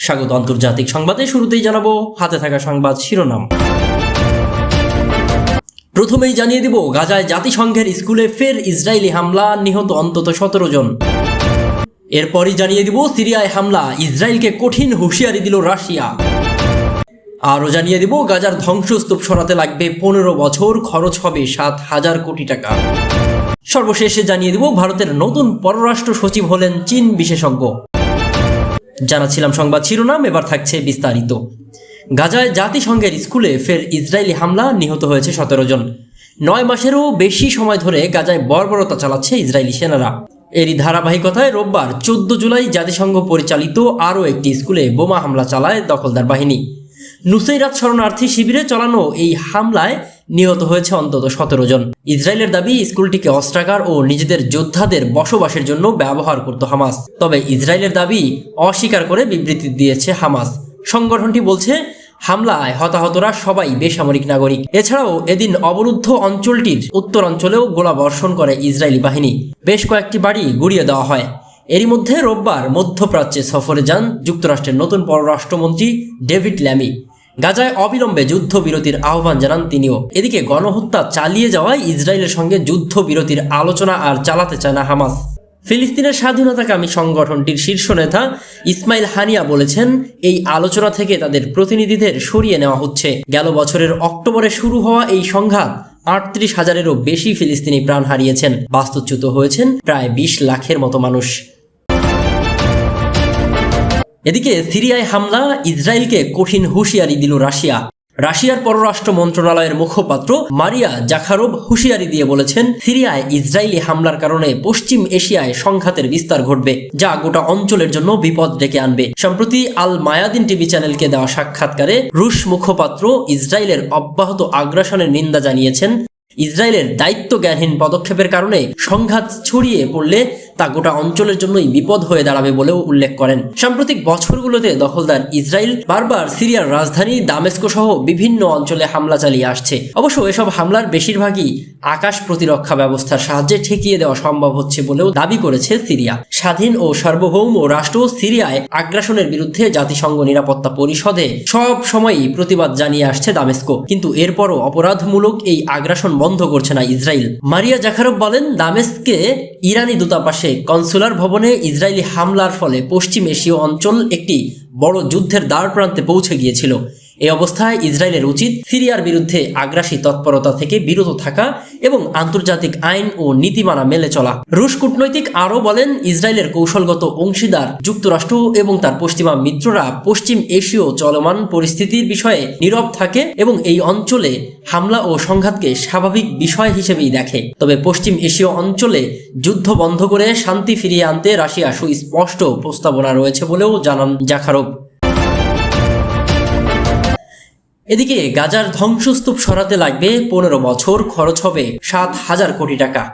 স্বাগত আন্তর্জাতিক সংবাদে। শুরুতেই জানাবো হাতে থাকা সংবাদ শিরোনাম। প্রথমেই জানিয়ে দিব, গাজায় জাতিসংঘের স্কুলে ফের ইসরায়েলি হামলা, নিহত অন্তত 17 জন। এরপরই জানিয়ে দিব, সিরিয়ায় হামলা, ইসরায়েলকে কঠিন হুঁশিয়ারি দিল রাশিয়া। আরও জানিয়ে দিব, গাজার ধ্বংসস্তূপ সরাতে লাগবে 15 বছর, খরচ হবে 7,000 কোটি টাকা। সর্বশেষে জানিয়ে দিব, ভারতের নতুন পররাষ্ট্র সচিব হলেন চীন বিশেষজ্ঞ। জানাচ্ছিলাম সংবাদ শিরোনাম, এবার থাকছে বিস্তারিত। গাজায় জাতিসংঘের স্কুলে ফের ইসরায়েলি হামলা, নিহত হয়েছে 17 জন। 9 মাসেরও বেশি সময় ধরে গাজায় বর্বরতা চালাচ্ছে ইসরায়েলি সেনারা। এরই ধারাবাহিকতায় রোববার 14 জুলাই জাতিসংঘ পরিচালিত আরও একটি স্কুলে বোমা হামলা চালায় দখলদার বাহিনী। নুসৈরাত শরণার্থী শিবিরে চালানো এই হামলায় নিহত হয়েছে অন্তত 17 জন। ইসরায়েলের দাবি, স্কুলটিকে অস্ত্রাগার ও নিজেদের যোদ্ধাদের বসবাসের জন্য ব্যবহার করত হামাস। তবে ইসরায়েলের দাবি অস্বীকার করে বিবৃতি দিয়েছে হামাস। সংগঠনটি বলছে, হামলায় হতাহতরা সবাই বেসামরিক নাগরিক। এছাড়াও এদিন অবরুদ্ধ অঞ্চলটির উত্তরাঞ্চলেও গোলাবর্ষণ করে ইসরায়েলি বাহিনী। বেশ কয়েকটি বাড়ি গুড়িয়ে দেওয়া হয়। এরই মধ্যে রোববার মধ্যপ্রাচ্যে সফরে যান যুক্তরাষ্ট্রের নতুন পররাষ্ট্রমন্ত্রী ডেভিড ল্যামি। গাজায় অবিলম্বে যুদ্ধবিরতির আহ্বান জানান তিনিও। এদিকে গণহত্যা চালিয়ে যাওয়ায় ইসরায়েলের সঙ্গে যুদ্ধবিরতির আলোচনা আর চালাতে চায় না হামাস। ফিলিস্তিনের স্বাধীনতাকামী সংগঠনটির শীর্ষ নেতা ইসমাইল হানিয়া বলেছেন, এই আলোচনা থেকে তাদের প্রতিনিধিদের সরিয়ে নেওয়া হচ্ছে। গেল বছরের অক্টোবরে শুরু হওয়া এই সংঘাত 38,000-এরও বেশি ফিলিস্তিনি প্রাণ হারিয়েছেন, বাস্তুচ্যুত হয়েছেন প্রায় 20 লাখের মতো মানুষ। এদিকে সিরিয়ায় হামলা, ইসরায়েলকে কঠিন হুঁশিয়ারি দিল রাশিয়া। রাশিয়ার পররাষ্ট্র মন্ত্রণালয়ের মুখপাত্র মারিয়া জাখারোভ হুঁশিয়ারি দিয়ে বলেছেন, সিরিয়ায় ইসরায়েলি হামলার কারণে পশ্চিম এশিয়ায় সংঘাতের বিস্তার ঘটবে, যা গোটা অঞ্চলের জন্য বিপদ ডেকে আনবে। সম্প্রতি আল মায়াদিন টিভি চ্যানেলকে দেওয়া সাক্ষাৎকারে রুশ মুখপাত্র ইসরায়েলের অব্যাহত আগ্রাসনের নিন্দা জানিয়েছেন। ইসরায়েলের দায়িত্বজ্ঞানহীন পদক্ষেপের কারণে সংঘাত ছড়িয়ে পড়লে তা গোটা অঞ্চলের জন্যই বিপদ হয়ে দাঁড়াবে বলেও উল্লেখ করেন। সাম্প্রতিক বছরগুলোতে দখলদার ইসরায়েল বারবার সিরিয়ার রাজধানী দামেস্ক সহ বিভিন্ন অঞ্চলে হামলা চালিয়ে আসছে। অবশ্য এসব হামলার বেশিরভাগই আকাশ প্রতিরক্ষা ব্যবস্থার সাহায্যে ঠেকিয়ে দেওয়া সম্ভব হচ্ছে বলেও দাবি করেছে সিরিয়া। স্বাধীন ও সার্বভৌম রাষ্ট্র সিরিয়ায় আগ্রাসনের বিরুদ্ধে জাতিসংঘ নিরাপত্তা পরিষদে সব সময়ই প্রতিবাদ জানিয়ে আসছে দামেস্ক, কিন্তু এরপরও অপরাধমূলক এই আগ্রাসন বন্ধ করছে না ইসরায়েল। মারিয়া জাখারোভ বলেন, দামেস্কে ইরানি দূতাবাসে কনসুলার ভবনে ইসরায়েলি হামলার ফলে পশ্চিম এশীয় অঞ্চল একটি বড় যুদ্ধের দ্বার প্রান্তে পৌঁছে গিয়েছিল। এই অবস্থায় ইসরায়েলের উচিত সিরিয়ার বিরুদ্ধে আগ্রাসী তৎপরতা থেকে বিরত থাকা এবং আন্তর্জাতিক আইন ও নীতিমালা মেনে চলা। রুশ কূটনৈতিক আরও বলেন, ইসরায়েলের কৌশলগত অংশীদার যুক্তরাষ্ট্র এবং তার পশ্চিমা মিত্ররা পশ্চিম এশীয় চলমান পরিস্থিতির বিষয়ে নীরব থাকে এবং এই অঞ্চলে হামলা ও সংঘাতকে স্বাভাবিক বিষয় হিসেবেই দেখে। তবে পশ্চিম এশীয় অঞ্চলে যুদ্ধ বন্ধ করে শান্তি ফিরিয়ে আনতে রাশিয়া সুস্পষ্ট প্রস্তাবনা রয়েছে বলেও জানান জাখারোভ। এদিকে গাজার ধ্বংসস্তূপ সরাতে লাগবে 15 বছর, খরচ হবে 7,000 কোটি টাকা।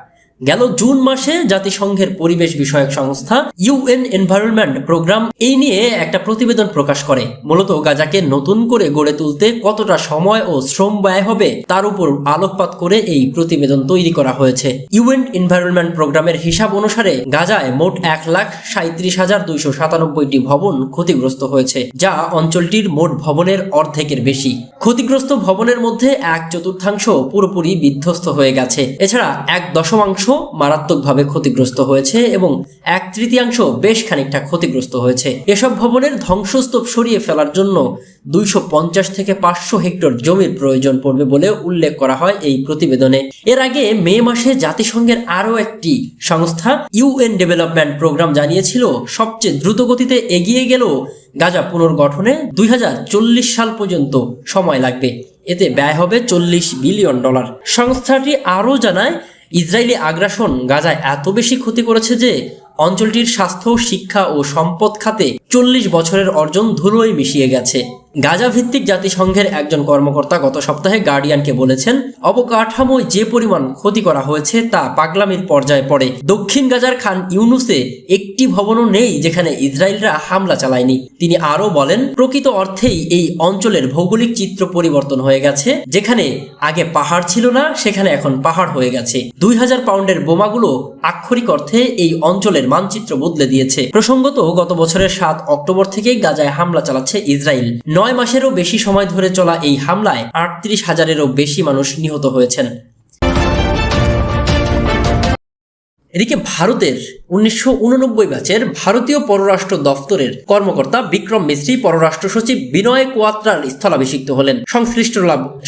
গেল জুন মাসে জাতিসংঘের পরিবেশ বিষয়ক সংস্থা ইউএন এনভায়রনমেন্ট প্রোগ্রাম এই নিয়ে একটা প্রতিবেদন প্রকাশ করে। মূলত গাজাকে নতুন করে গড়ে তুলতে কতটা সময় ও শ্রম ব্যয় হবে তার উপর আলোকপাত করে এই প্রতিবেদন তৈরি করা হয়েছে। ইউএন এনভায়রনমেন্ট প্রোগ্রামের হিসাব অনুসারে গাজায় মোট 1,37,297টি ভবন ক্ষতিগ্রস্ত হয়েছে, যা অঞ্চলটির মোট ভবনের অর্ধেকের বেশি। ক্ষতিগ্রস্ত ভবনের মধ্যে 1/4 পুরোপুরি বিধ্বস্ত হয়ে গেছে। এছাড়া 1/10 মারাত্মকভাবে ক্ষতিগ্রস্ত হয়েছে এবং 1/3 বেশ খানিকটা ক্ষতিগ্রস্ত হয়েছে। এসব ভবনের ধ্বংসস্তূপ সরিয়ে ফেলার জন্য 250 থেকে 500 হেক্টর জমির প্রয়োজন পড়বে বলে উল্লেখ করা হয় এই প্রতিবেদনে। এর আগে মে মাসে জাতিসংঘের আরও একটি সংস্থা ইউএন ডেভেলপমেন্ট প্রোগ্রাম জানিয়েছিল, সবচেয়ে দ্রুত গতিতে এগিয়ে গেলেও গাজা পুনর্গঠনে 2040 সাল পর্যন্ত সময় লাগবে। এতে ব্যয় হবে $40 বিলিয়ন। সংস্থাটি আরও জানায়, ইসরায়েলি আগ্রাসন গাজায় এত বেশি ক্ষতি করেছে যে অঞ্চলটির স্বাস্থ্য, শিক্ষা ও সম্পদ খাতে 40 বছরের অর্জন ধুলোয় মিশিয়ে গেছে। গাজা ভিত্তিক জাতিসংঘের একজন কর্মকর্তা গত সপ্তাহে গার্ডিয়ানকে বলেছেন, অবকাঠামোয় যে পরিমাণ ক্ষতি করা হয়েছে তা পাগলামির পর্যায়ে পড়ে। দক্ষিণ গাজার খান ইউনুসে একটি ভবনও নেই যেখানে ইসরায়েলরা হামলা চালায়নি। তিনি আরও বলেন, প্রকৃত অর্থেই এই অঞ্চলের ভৌগোলিক চিত্র পরিবর্তন হয়ে গেছে। যেখানে আগে পাহাড় ছিল না, সেখানে এখন পাহাড় হয়ে গেছে। 2000 পাউন্ডের বোমাগুলো আক্ষরিক অর্থে এই অঞ্চলের অঞ্চলের মানচিত্র বদলে দিয়েছে। প্রসঙ্গত গত বছরের 7 অক্টোবর থেকে গাজায় হামলা চালাচ্ছে ইসরায়েল। 9 মাসেরও বেশি সময় ধরে চলা এই হামলায় 38,000-এরও বেশি মানুষ নিহত হয়েছেন। এদিকে ভারতের 1989 ব্যাচের ভারতীয় পররাষ্ট্র দফতরের কর্মকর্তা বিক্রম মিশ্রি পররাষ্ট্র সচিব বিনয় কোয়াত্রার স্থলাভিষিক্ত হলেন।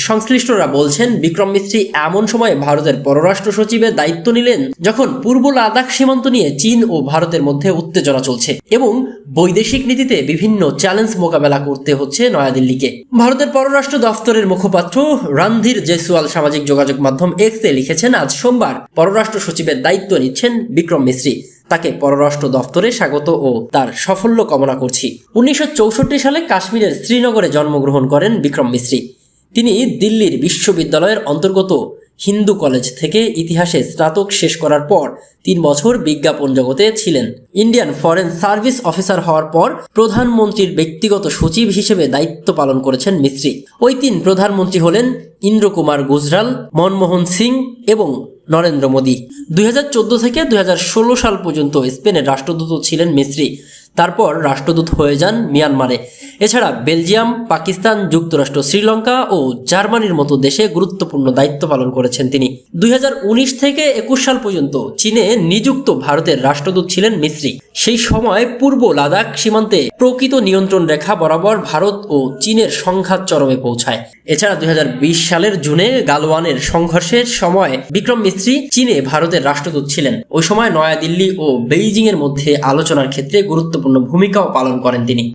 সংশ্লিষ্টরা বলছেন, বিক্রম মিশ্রি এমন সময় ভারতের পররাষ্ট্র সচিবের দায়িত্ব নিলেন যখন পূর্ব লাদাখ সীমান্ত নিয়ে চীন ও ভারতের মধ্যে উত্তেজনা চলছে এবং বৈদেশিক নীতিতে বিভিন্ন চ্যালেঞ্জ মোকাবেলা করতে হচ্ছে নয়াদিল্লিকে। ভারতের পররাষ্ট্র দফতরের মুখপাত্র রণধীর জয়সওয়াল সামাজিক যোগাযোগ মাধ্যম এক্সে লিখেছেন, আজ সোমবার পররাষ্ট্র সচিবের দায়িত্ব নিচ্ছেন বিক্রম মিশ্রি। তাকে পররাষ্ট্র দফতরে স্বাগত ও তার সাফল্য কামনা করছি। 1964 সালে কাশ্মীরের শ্রীনগরে জন্মগ্রহণ করেন বিক্রম মিশ্রি। তিনি দিল্লির বিশ্ববিদ্যালয়ের অন্তর্গত হিন্দু কলেজ থেকে ইতিহাসে স্নাতক শেষ করার পর 3 বছর বিজ্ঞাপন জগতে ছিলেন। ইন্ডিয়ান ফরেন সার্ভিস অফিসার হওয়ার পর প্রধানমন্ত্রীর ব্যক্তিগত সচিব হিসেবে দায়িত্ব পালন করেছেন মিশ্রি। ওই 3 প্রধানমন্ত্রী হলেন ইন্দ্র কুমার গুজরাল, মনমোহন সিং এবং নরেন্দ্র মোদী। 2014 থেকে 2016 সাল পর্যন্ত স্পেনের রাষ্ট্রদূত ছিলেন মিশ্রি। তারপর রাষ্ট্রদূত হয়ে যান মিয়ানমারে। এছাড়া বেলজিয়াম, পাকিস্তান, যুক্তরাষ্ট্র, শ্রীলঙ্কা ও জার্মানির মতো দেশে গুরুত্বপূর্ণ দায়িত্ব পালন করেছেন তিনি। 2019 থেকে 21 সাল পর্যন্ত চীনে নিযুক্ত ভারতের রাষ্ট্রদূত ছিলেন মিশ্রি। সেই সময় পূর্ব লাদাখ সীমান্তে প্রকৃত নিয়ন্ত্রণ রেখা বরাবর ভারত ও চীনের সংঘাত চরমে পৌঁছায়। এছাড়া 2020 সালের জুনে গালওয়ানের সংঘর্ষের সময় বিক্রম মিশ্রি চীনে ভারতের রাষ্ট্রদূত ছিলেন। ওই সময় নয়াদিল্লি ও বেইজিং এর মধ্যে আলোচনার ক্ষেত্রে গুরুত্বপূর্ণ ভূমিকাও পালন করেন তিনি।